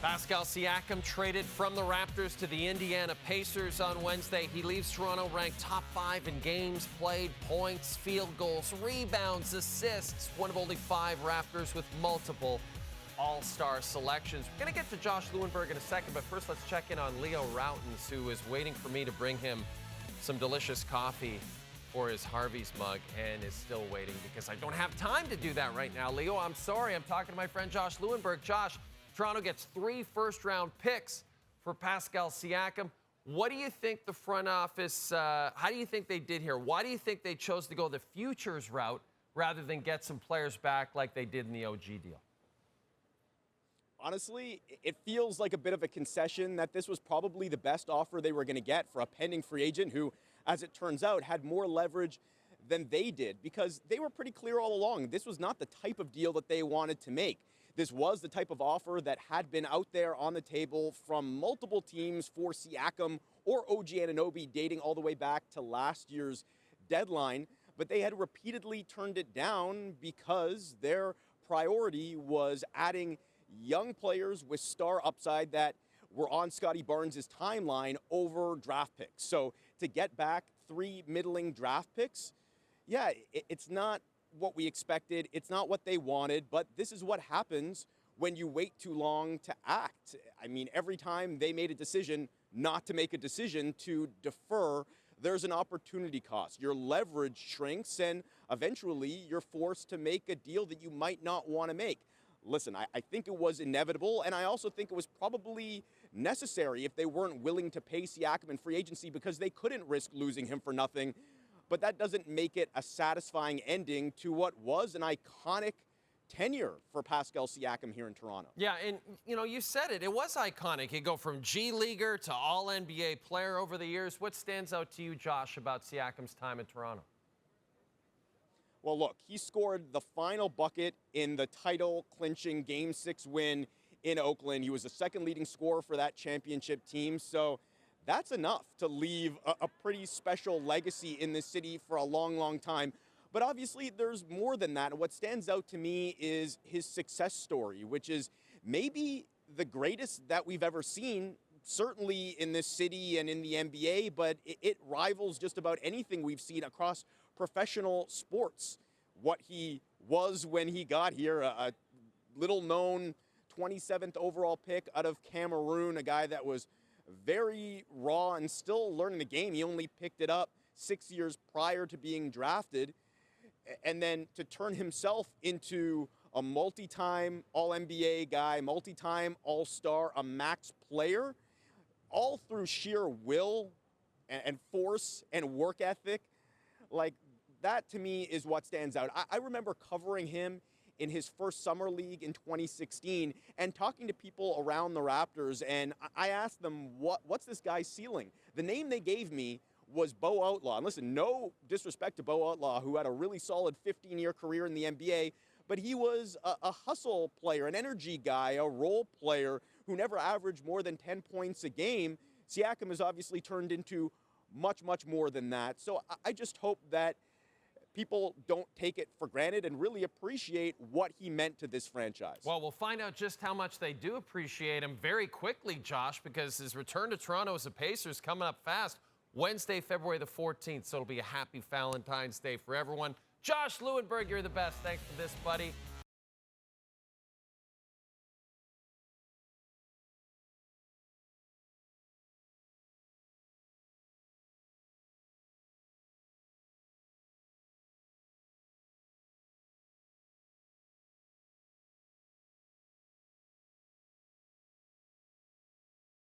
Pascal Siakam traded from the Raptors to the Indiana Pacers on Wednesday. He leaves Toronto ranked top 5 in games played, points, field goals, rebounds, assists. One of only 5 Raptors with multiple all-star selections. We're going to get to Josh Lewenberg in a second, but first let's check in on Leo Routens, who is waiting for me to bring him some delicious coffee for his Harvey's mug and is still waiting because I don't have time to do that right now. Leo, I'm sorry. I'm talking to my friend Josh Lewenberg. Josh, Toronto gets 3 first-round picks for Pascal Siakam. What do you think the front office, how do you think they did here? Why do you think they chose to go the futures route rather than get some players back like they did in the OG deal? Honestly, it feels like a bit of a concession that this was probably the best offer they were going to get for a pending free agent who, as it turns out, had more leverage than they did, because they were pretty clear all along. This was not the type of deal that they wanted to make. This was the type of offer that had been out there on the table from multiple teams for Siakam or OG Anunoby, dating all the way back to last year's deadline. But they had repeatedly turned it down because their priority was adding young players with star upside that were on Scottie Barnes' timeline over draft picks. So to get back 3 middling draft picks, yeah, it's not what we expected. It's not what they wanted, but this is what happens when you wait too long to act. I mean, every time they made a decision not to make a decision, to defer, there's an opportunity cost. Your leverage shrinks, and eventually you're forced to make a deal that you might not want to make. Listen, I think it was inevitable, and I also think it was probably necessary if they weren't willing to pay Siakam in free agency, because they couldn't risk losing him for nothing. But that doesn't make it a satisfying ending to what was an iconic tenure for Pascal Siakam here in Toronto. Yeah, and, you know, you said it. It was iconic. You go from G-Leaguer to All-NBA player over the years. What stands out to you, Josh, about Siakam's time in Toronto? Well, look, he scored the final bucket in the title-clinching Game 6 win in Oakland. He was the second leading scorer for that championship team. So that's enough to leave a pretty special legacy in this city for a long, long time. But obviously, there's more than that. And what stands out to me is his success story, which is maybe the greatest that we've ever seen, certainly in this city and in the NBA, but it rivals just about anything we've seen across professional sports. What he was when he got here, a little-known 27th overall pick out of Cameroon, a guy that was very raw and still learning the game. He only picked it up 6 years prior to being drafted. And then to turn himself into a multi-time All-NBA guy, multi-time All-Star, a max player, all through sheer will and force and work ethic. Like, that to me is what stands out. I remember covering him in his first summer league in 2016 and talking to people around the Raptors, and I asked them, what's this guy's ceiling? The name they gave me was Bo Outlaw. And listen, no disrespect to Bo Outlaw, who had a really solid 15-year career in the NBA, but he was a hustle player, an energy guy, a role player who never averaged more than 10 points a game. Siakam has obviously turned into much, much more than that. So I just hope that people don't take it for granted and really appreciate what he meant to this franchise. Well, we'll find out just how much they do appreciate him very quickly, Josh, because his return to Toronto as a Pacer is coming up fast. Wednesday, February the 14th, so it'll be a happy Valentine's Day for everyone. Josh Lewenberg, you're the best. Thanks for this, buddy.